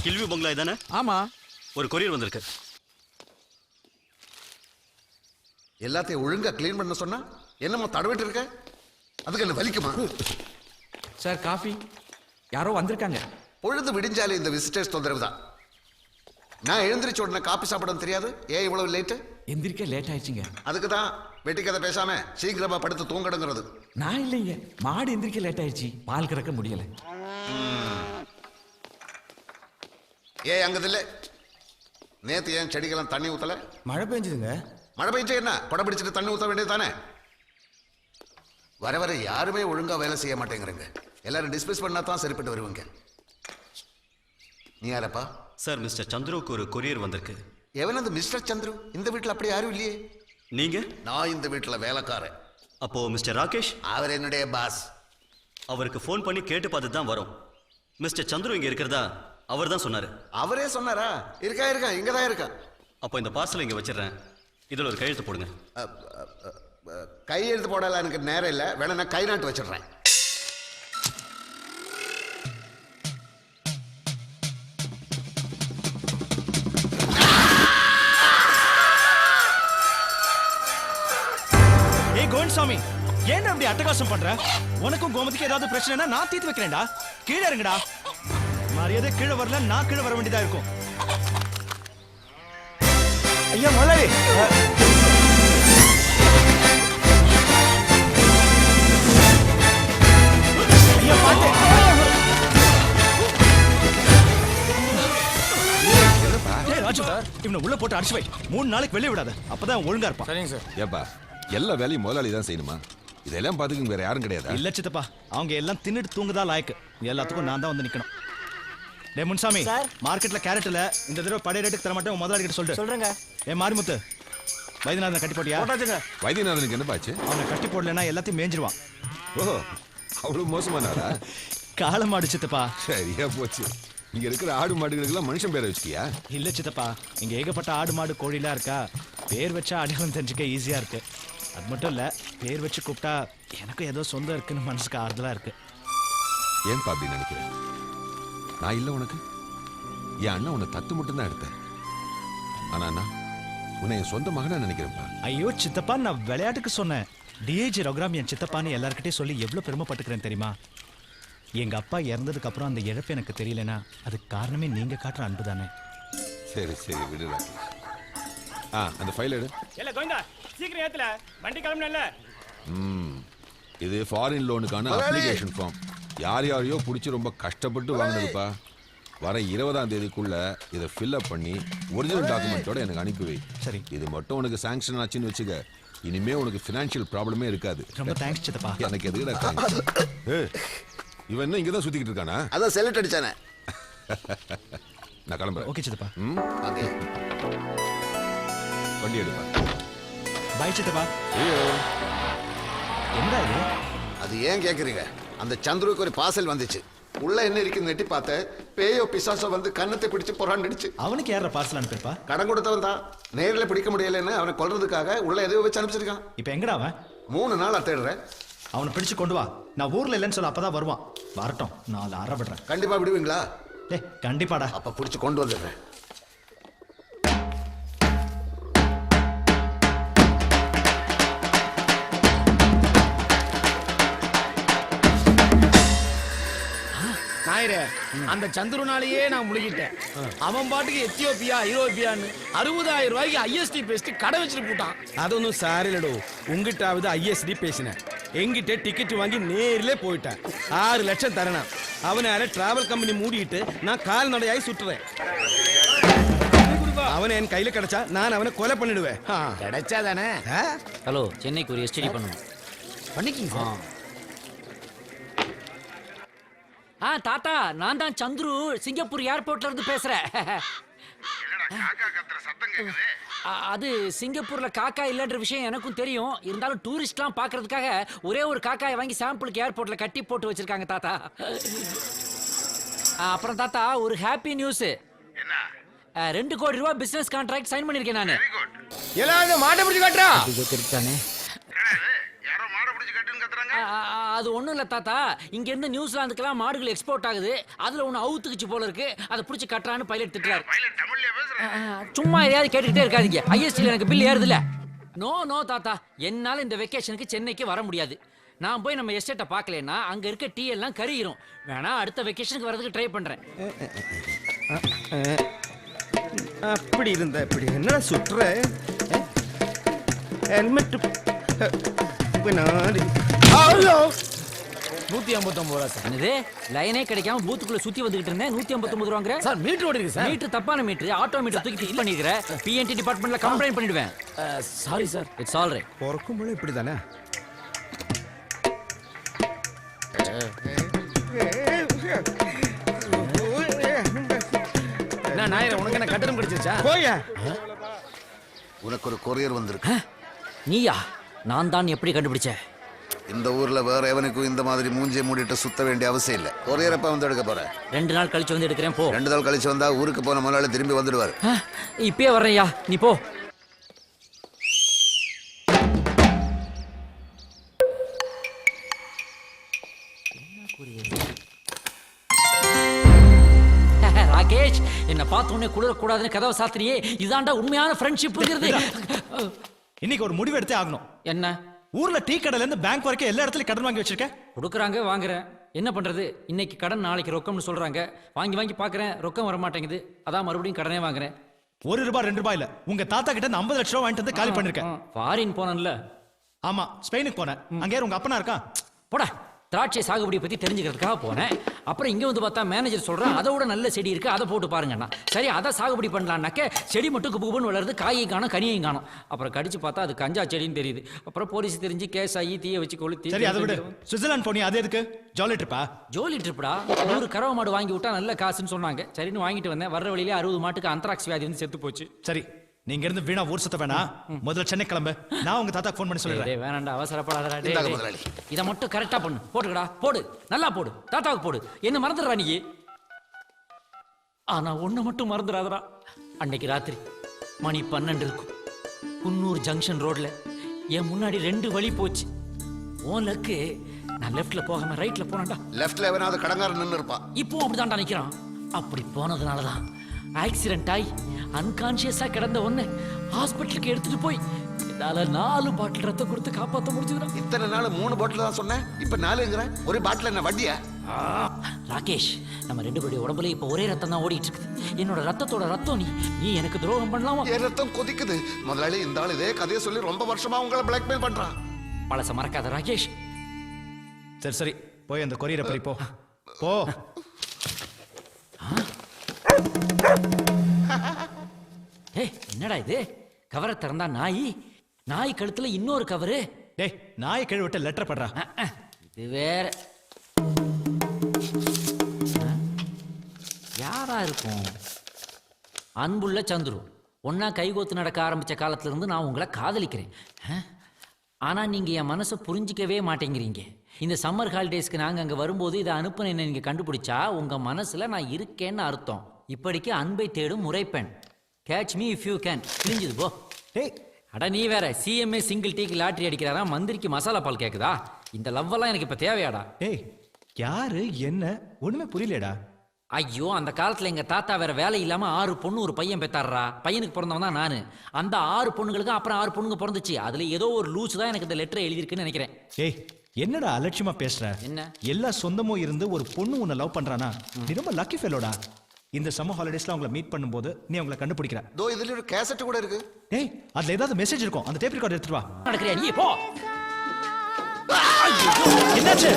Hill view பங்களா இதானே? ஆமா. ஒரு கொரியர் வந்திருக்கு. எல்லாத்தையும் ஒழுங்கா கிளீன் பண்ண சொன்னா என்னமோ தடவிட்டு இருக்க? அதுக்கு என்ன வலிக்குமா? Sir coffee. யாரோ வந்திருக்காங்க. பொழுது விடிஞ்சாலே இந்த விசிட்டர்ஸ் தொந்தரவு தான். நான் எழுந்திரிச்ச உடனே காபி சாப்பிடணும் தெரியாது. ஏன் இவ்வளவு லேட்டு? எந்திரிக்க லேட் ஆயிடுச்சுங்க. அதுக்கு தான் வெட்டி கதை பேசாம சீக்கிரமா படுத்து தூங்கணுங்கிறது. நான் இல்லைங்க, மாடு எந்திரிக்க லேட் ஆயிடுச்சு, பால் கறக்க முடியல. ஏன் அங்கதில்ல? நேத்து ஏன் செடிக்கெல்லாம் தண்ணி ஊத்தல? மழை பெஞ்சதுங்க. மழை பெஞ்சா என்ன, கொடை பிடிச்சிட்டு தண்ணி ஊத்த வேண்டியது தானே? வர வர யாருமே ஒழுங்கா வேலை செய்ய மாட்டேங்கிறங்க. எல்லாரும் டிஸ்மிஸ் பண்ணா தான் சரிப்பட்டு வருவீங்க. நீ யாரப்பா? சார், மிஸ்டர் சந்துருக்கு ஒரு கொரியர் வந்திருக்கு. எவன் அந்த மிஸ்டர் சந்துரு? இந்த வீட்டில் அப்படி யாரும் இல்லையே. நீங்க? நான் இந்த வீட்டில் வேலைக்காரன். அப்போ மிஸ்டர் ராகேஷ்? அவர் என்னுடைய பாஸ். அவருக்கு ஃபோன் பண்ணி கேட்டு பார்த்து தான் வரும். மிஸ்டர் சந்துரு இங்க இருக்கிறதா அவர் தான் சொன்னாரு. அவரே சொன்னாரா? இருக்கா இங்க தான் இருக்கா. அப்போ இந்த பார்சல் இங்க வச்சிடறேன். இதுல ஒரு கையெழுத்து போடுங்க. கையெழுத்து போடல, எனக்கு நேரம் இல்லை. வேணா நான் கை நாட்டு வச்சிடுறேன். சாமி, ஏன் அப்படி அட்டகாசம் பண்ற? உனக்கும் கோமதிக்கு ஏதாவது பிரச்சனைனா நான் தீர்த்து வைக்கிறேன்டா. கீழே இறங்குடா. மரியாதை கீழே வரல, நான் கீழே வர வேண்டியதா இருக்கும். ஐயா முதலாளி, ஐயா பாத்து. ராஜு, இவனை உள்ள போட்டு அடிச்சு வை. 3 நாளைக்கு வெளியே விடாத, அப்பதான் ஒழுங்கா இருப்பான். சரிங்க சார். ஏப்பா, எல்லா வேலையும் முதலாளி தான் செய்யணுமா? இதெல்லாம் பார்த்துக்கு வேற யாரும் கிடையாது. இல்ல சித்தப்பா, அவங்க எல்லாம் தின்னுட்டு தூங்குதா லாய்க்கு. எல்லாத்துக்கும் நான் தான் வந்து நிக்கணும். டே முன்சாமி, மார்க்கெட்ல கேரட் இல்ல, இந்த தடவை பழைய ரேட்டுக்கு தர மாட்டேன். முதலாளி கிட்ட சொல்றேங்க. மாரிமுத்து, வைத்தியநாதனை கட்டி போட்டியா? வைத்தியநாதனுக்கு என்ன பாச்சு? அவனை கட்டி போடலன்னா எல்லாத்தையும் மேஞ்சிருவான். ஓஹோ, அவ்வளவு மோசமானாரா? காலமாடு சித்தப்பா. சரியா போச்சு. இங்க இருக்கிற ஆடு மாடுகளுக்கெல்லாம் மனுஷன் பேரை வச்சிட்டியா? இல்ல சித்தப்பா, இங்க ஏகப்பட்ட ஆடு மாடு கோழிலாம் இருக்கா. பேர் வச்சா அடையாளம் தெரிஞ்சுக்க ஈஸியா இருக்கு. அது மட்டும் இல்ல, பேர் வச்சு கூப்பிட்டா எனக்கும் ஏதோ சொந்தம் இருக்குன்னு மனசுக்கு ஆறுதலா இருக்கு. ஏன்பா அப்படி நினைக்கிறேன்? நான் இல்ல உனக்கு. என் அண்ணன் உன்னை தத்து மட்டும் தான் எடுத்தேன். ஆனா நான் உன்னை என் சொந்த மகனா நினைக்கிறேன்ப்பா. ஐயோ சித்தப்பா, நான் விளையாட்டுக்கு சொன்னேன். டிஏஜி ரகுராம் என் சித்தப்பான்னு எல்லார்கிட்டையும் சொல்லி எவ்வளவு பெருமைப்பட்டுக்கிறேன் தெரியுமா? எங்க அப்பா இறந்ததுக்கு அப்புறம் அந்த இழப்பு எனக்கு தெரியலனா அதுக்கு காரணமே நீங்க காட்டுற அன்பு தானே. சரி சரி விடுடா. அந்த ஃபைல் எடு. இல்ல கோவிந்தா, சீக்கிரம் ஏத்தல, வண்டி கிளம்பணும்ல. இது ஃபாரின் லோனுக்கான அப்ளிகேஷன் ஃபார்ம். யாரையோ பிடிச்சி ரொம்ப கஷ்டப்பட்டு வாங்கினதுப்பா. வர 20ஆம் தேதிக்குள்ள இதை ஃபில்அப் பண்ணி ஒரிஜினல் டாக்குமெண்ட்டோட எனக்கு அனுப்பி வை. சரி. இது மட்டும் உனக்கு சாங்ஷன் ஆச்சுன்னு வச்சுக்க, இனிமே உனக்கு ஃபினான்ஷியல் ப்ராப்ளமே இருக்காது. ரொம்ப தேங்க்ஸ் சித்தப்பா. எனக்கு எதுக்குடா? இவன் என்ன இங்கதான் சுத்திக்கிட்டு இருக்கானா? அதான் செலக்ட் அடிச்சானே. நான் கிளம்புறேன். ஓகே சித்தப்பா. வண்டி எடுப்பா. பை சித்தப்பா. என்ன இது? அது ஏன் கேக்குறீங்க? அந்த சந்துருக்கு ஒரு பார்சல் வந்துச்சு. உள்ள என்ன இருக்குன்னு நெட்டி பார்த்தேன். பேயோ பிசாசோ வந்து கன்னத்தை பிடிச்சு புறாண்டிடுச்சு. அவனுக்கு யார பார்சல் அனுப்பிருப்பா? கடன் கொடுத்தவன் தான். நேரில் பிடிக்க முடியலன்னு அவனை கொல்றதுக்காக உள்ள எதையோ வச்சு அனுப்பிச்சிருக்கான். இப்போ எங்கடா அவன்? 3 நாளா தேடுறேன். அவனை பிடிச்சு கொண்டு வா. நான் ஊர்ல இல்லைன்னு சொல்ல, அப்பதான் வருவான். வரட்டும், 4 அரை விடுறேன். கண்டிப்பா விடுவீங்களா? கண்டிப்பாடா. அப்ப பிடிச்சு கொண்டு வந்துடுறேன். நாயரே, அந்த சந்துருனாலேயே நான் முழுகிட்டேன். அவன் பாட்டுக்கு எத்தியோப்பியா ஐரோப்பியான்னு 60,000 ரூபாய்க்கு ஐஎஸ்டி பேசிட்டு கடை வச்சுட்டு போட்டான். அതൊന്നും സാരില്ലടോ. ഉങ്കിട്ടാവത് ISD பேசினேன். எங்கிட்ட டிக்கெட் வாங்கி நேரிலே போயிட்டேன். 6 லட்சம் தரணும். அவனால டிராவல் கம்பெனி மூடிட்டு நான் கால்நடையாய் சுற்றுறேன். அவனை என் கையில கிடைச்சா நான் அவனை கொலை பண்ணிடுவேன். கிடைச்சா தானே? ஹலோ, சென்னைக்கு ஒரு எஸ்டிடி பண்ணணும். பண்ணிக்கிங்க சார். தாத்தா, நான் தான் சந்துரு, சிங்கப்பூர் ஏர்போர்ட்ல இருந்து பேசுறேன். அது சிங்கப்பூர்ல காக்கா இல்லன்ற விஷயம் எனக்கும் தெரியும். இருந்தாலும் டூரிஸ்ட்லாம் பாக்குறதுக்காக ஒரே ஒரு காக்காயை வாங்கி சாம்பிளுக்கு ஏர்போர்ட்ல கட்டி போட்டு வச்சிருக்காங்க தாத்தா. அப்புறம் தாத்தா, ஒரு ஹாப்பி நியூஸ். 2 கோடி ரூபாய் பிசினஸ் கான்ட்ராக்ட் சைன் பண்ணிருக்கேன் நானு. எல்லாரும் மாட்டை பிடிச்சு கட்டுறா. தெரிஞ்சானே. அது ஒண்ணும் இல்ல தாத்தா, இங்க இருந்து நியூசிலாந்துக்கெல்லாம் மாடுகள் எக்ஸ்போர்ட் ஆகுது. அதுல ஒண்ணு அவுத்துக்குச்சு போல இருக்கு. அதை புடிச்சு கட்டுறான்னு பைலட் திட்டுறாரு. சும்மா எதையாவது கேட்டுக்கிட்டே இருக்காதீங்க. ஐஎஸ்டில எனக்கு பில் ஏறுதுல. நோ தாத்தா, என்னால இந்த வெக்கேஷனுக்கு சென்னைக்கு வர முடியாது. நான் போய் நம்ம எஸ்டேட்டை பார்க்கலன்னா அங்க இருக்க டீ எல்லாம் கருகிரும். வேணா அடுத்த வெக்கேஷனுக்கு வரதுக்கு ட்ரை பண்றேன். அப்படி இருந்தா இப்படி என்னடா சுற்றுற ஹெல்மெட் பின்னாடி 159 ரூபா சார். என்னது லைனே கிடைக்காம பூத்துக்குள்ள சுத்தி வந்துகிட்டு இருந்தேன். 159 ரூபாங்கற சார் மீட்டர் ஓடி இருக்கு சார். மீட்டர் தப்பான மீட்டர். ஆட்டோ மீட்டர் தூக்கி ஃபிக்ஸ் பண்ணிக்கிற. பிஎன்டி டிபார்ட்மென்ட்ல கம்ப்ளைண்ட் பண்ணிடுவேன். Sorry sir. It's all right. பிறக்கும் போல இப்படி தானே. நான் நாயரே உனக்கு என்ன கட்டணம் கிடைச்சிச்சா? போயா உனக்கு ஒரு கொரியர் வந்திருக்கு. நீயா? நான் தான் எப்படி கண்டுபிடிச்சேன்? இந்த ஊர்ல வேற எவனுக்கும் இந்த மாதிரி மூஞ்சியை மூடிட்டு சுத்த வேண்டிய அவசியம் இல்ல. கொரியர் எப்ப வந்து எடுக்க போற? 2 நாள் கழிச்சு வந்து எடுக்கிறேன். போ. 2 நாள் கழிச்சு வந்தா ஊருக்கு போன முதலாளி திரும்பி வந்துடுவாரு. இப்பயே வர்றேன்யா, நீ போ. ராகேஷ், என்ன பார்த்த உடனே குளிரக்கூடாதுன்னு கதவை சாத்திரியே. இதாண்டா உண்மையான ஃப்ரெண்ட்ஷிப்ங்கிறது. இன்னைக்கு ஒரு முடிவு எடுத்தே ஆகணும். என்ன? ஊர்ல டீ கடையில இருந்து பேங்க் வரைக்கும் எல்லா இடத்துலயும் கடன் வாங்கி வச்சிருக்கேன். கொடுக்குறாங்க, வாங்குறேன். என்ன பண்றது? இன்னைக்கு கடன், நாளைக்கு ரொக்கம்னு சொல்றாங்க. வாங்கி பாக்குறேன், ரொக்கம் வர மாட்டேங்குது. அதான் மறுபடியும் கடனே வாங்குறேன். ₹1 ₹2 இல்ல, உங்க தாத்தா கிட்ட 50 லட்சம் ரூபாய் வாங்கிட்டு வந்து காலி பண்ணிருக்கேன். ஃபாரின் போனேன்ல. ஆமா, ஸ்பெயினுக்கு போனேன். அங்க யார் உங்க அப்பனா இருக்கா? போடா. திராட்சை சாகுபடி பத்தி தெரிஞ்சுக்கிறதுக்காக போனேன். அப்புறம் இங்க வந்து பார்த்தா மேனேஜர் சொல்றான் அதை விட நல்ல செடி இருக்கு, அதை போட்டு பாருங்கண்ணா. சரி, அதை சாகுபடி பண்ணலான்னாக்க செடி மட்டும் குப்புன்னு வளருது, காயும் காணும் கனியையும் காணும். அப்புறம் கடிச்சு பார்த்தா அது கஞ்சா செடின்னு தெரியுது. அப்புறம் போலீஸ் தெரிஞ்சு கேஸ் ஆகி தீய வச்சு கொளுத்தி. சரி, அதை விட சுவிட்சர்லாந்து போனி, அது எதுக்கு? ஜாலி ட்ரிப்பா? ஜோலி ட்ரிப்டா. 100 கறவை மாடு வாங்கி விட்டா நல்ல காசுன்னு சொன்னாங்க. சரின்னு வாங்கிட்டு வந்தேன். வர்ற வழியிலே 60 மாட்டுக்கு அந்தராக்ஸ் வியாதி வந்து செத்து போச்சு. சரி, நீங்க இருந்து வீணா ஊர் சுத்த வேணாம். முதல்ல சென்னை கிளம்பு. நான் உங்க தாத்தாக்கு ஃபோன் பண்ணி சொல்றேன். டேய் வேணாம்டா, அவசரப்படாதடா. இந்தாங்க டேய் முதலாளி. இத மட்டும் கரெக்ட்டா பண்ணு. போடுடா, போடு. நல்லா போடு. தாத்தாவுக்கு போடு. என்ன மறந்துடுறா நீ. ஆனா ஒண்ணு மட்டும் மறந்துடாதடா. அன்னைக்கு ராத்திரி மணி 12 இருக்கும். குன்னூர் ஜங்ஷன் ரோட்ல என் முன்னாடி 2 வழி போச்சு. உன் லக்கு, நான் லெஃப்ட்ல போகாம ரைட்ல போனேன்டா. லெஃப்ட்ல எவனாவது கடங்காரன் நின்னு இருப்பா. இப்போ அப்படிதான்டா நிக்கிறான். அப்படி போனதுனாலதான் ஆக்சிடென்ட் ஆகி அன்கான்சியஸா கிடந்த ஒண்ணு ஹாஸ்பிட்டலுக்கு எடுத்துட்டு போய் என்னால 4 பாட்டில் ரத்தம் கொடுத்து காப்பாற்ற முடிஞ்சதுடா. இத்தனை நாள் 3 பாட்டில் தான் சொன்னேன், இப்ப 4ங்கிற. ஒரு பாட்டில் என்ன வட்டியா? ராகேஷ், நம்ம 2 பேருடைய உடம்புல இப்ப ஒரே ரத்தம் தான் ஓடிட்டு இருக்குது. என்னோட ரத்தத்தோட ரத்தம் நீ. நீ எனக்கு துரோகம் பண்ணலாமா? என் ரத்தம் கொதிக்குது முதலாளி. இந்த ஆள் இதே கதையை சொல்லி ரொம்ப வருஷமா உங்களை பிளாக்மெயில் பண்றான். பழச மறக்காத ராகேஷ். சரி சரி, போய் அந்த கொரியரை பறி போ. போ. ஏய், என்னடா இது? கவரை திறந்தா நாய் கழுத்துல இன்னொரு கவரு. டேய், நாயை கீழ விட்டு லெட்டர் பண்றா. இது வேற யாரா இருக்கும்? அன்புள்ள சந்துரு, ஒன்னா கைகோத்து நடக்க ஆரம்பிச்ச காலத்துல இருந்து நான் உங்களை காதலிக்கிறேன். ஆனா நீங்க என் மனசை புரிஞ்சிக்கவே மாட்டேங்கிறீங்க. இந்த சம்மர் ஹாலிடேஸ்க்கு நாங்க அங்க வரும்போது இதை அனுப்புன நீங்க கண்டுபிடிச்சா உங்க மனசுல நான் இருக்கேன்னு அர்த்தம். இப்படிக்கு அன்பை தேடும் முறைப்பெண். Catch me if you can. கிழிஞ்சது போ. டேய், அட நீ வேற. சிஎம்ஏ சிங்கிள் டீக்கு லாட்டரி அடிக்கிறாரா, மந்திரிக்கு மசாலா பால் கேக்குதா? இந்த லவ் எல்லாம் எனக்கு இப்ப தேவையாடா? டேய், யாரு என்ன ஒண்ணுமே புரியலடா. ஐயோ, அந்த காலத்துல எங்க தாத்தா வேற வேலை இல்லாம 6 பொண்ணு ஒரு பையன் பெத்தாடுறா. பையனுக்கு பிறந்தவன் தான் நானு. அந்த 6 பொண்ணுங்களுக்கு அப்புறம் 6 பொண்ணுங்க பிறந்துச்சு. அதுல ஏதோ ஒரு லூஸ் தான் எனக்கு இந்த லெட்டர் எழுதிருக்குன்னு நினைக்கிறேன். ஏய், என்னடா அலட்சியமா பேசுற? என்ன? எல்லா சொந்தமும் இருந்து ஒரு பொண்ணு உன்னை லவ் பண்றானா? நீ ரொம்ப லக்கி ஃபெலோடா. இந்த சம்மர் ஹாலிடேஸ்ல அவங்கள மீட் பண்ணும்போது நீ அவங்கள கண்டுபிடிக்கிற. தோ இதுல ஒரு கேசட் கூட இருக்கு. டேய், அதுல ஏதாவது மெசேஜ் இருக்கும். அந்த டேப் ரெக்கார்டர் எடுத்துட்டு வா. நடக்கிறியா நீ? போ. என்னாச்சு?